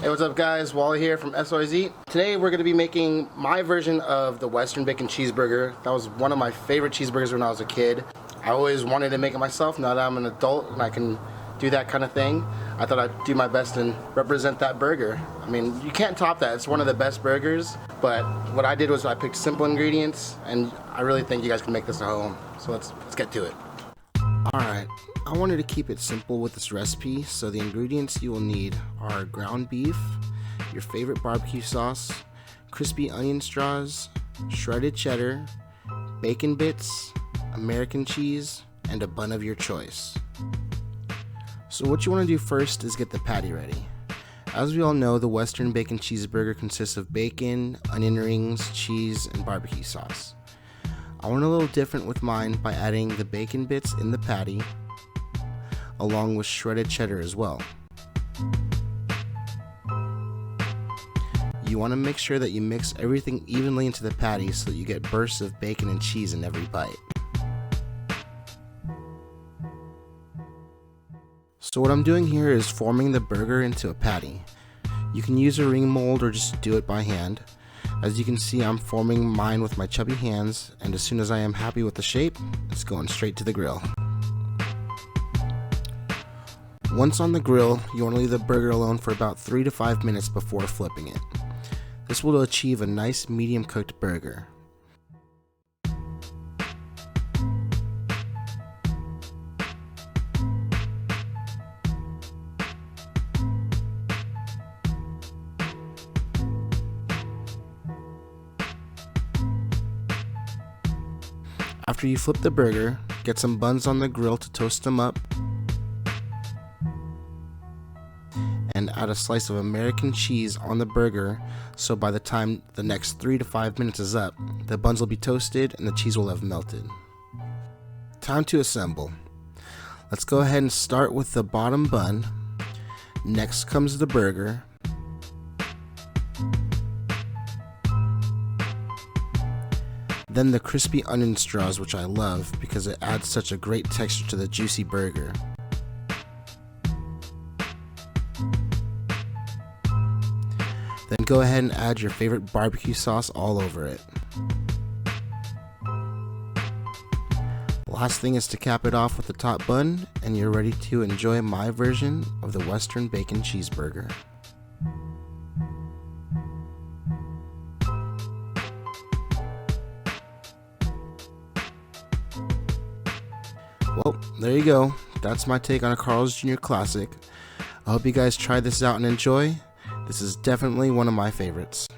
Hey, what's up guys? Wally here from ESOY'S. Today we're going to be making my version of the Western Bacon Cheeseburger. That was one of my favorite cheeseburgers when I was a kid. I always wanted to make it myself. Now that I'm an adult and I can do that kind of thing, I thought I'd do my best and represent that burger. I mean, you can't top that. It's one of the best burgers, but what I did was I picked simple ingredients, and I really think you guys can make this at home. So let's get to it. Alright, I wanted to keep it simple with this recipe, so the ingredients you will need are ground beef, your favorite barbecue sauce, crispy onion straws, shredded cheddar, bacon bits, American cheese, and a bun of your choice. So what you want to do first is get the patty ready. As we all know, the Western Bacon Cheeseburger consists of bacon, onion rings, cheese, and barbecue sauce. I went a little different with mine by adding the bacon bits in the patty, along with shredded cheddar as well. You want to make sure that you mix everything evenly into the patty so that you get bursts of bacon and cheese in every bite. So what I'm doing here is forming the burger into a patty. You can use a ring mold or just do it by hand. As you can see, I'm forming mine with my chubby hands, and as soon as I am happy with the shape, it's going straight to the grill. Once on the grill, you want to leave the burger alone for about 3 to 5 minutes before flipping it. This will achieve a nice medium cooked burger. After you flip the burger, get some buns on the grill to toast them up, and add a slice of American cheese on the burger, so by the time the next 3 to 5 minutes is up, the buns will be toasted and the cheese will have melted. Time to assemble. Let's go ahead and start with the bottom bun. Next comes the burger. Then the crispy onion straws, which I love because it adds such a great texture to the juicy burger. Then go ahead and add your favorite barbecue sauce all over it. Last thing is to cap it off with the top bun, and you're ready to enjoy my version of the Western Bacon Cheeseburger. Well, there you go. That's my take on a Carl's Jr. classic. I hope you guys try this out and enjoy. This is definitely one of my favorites.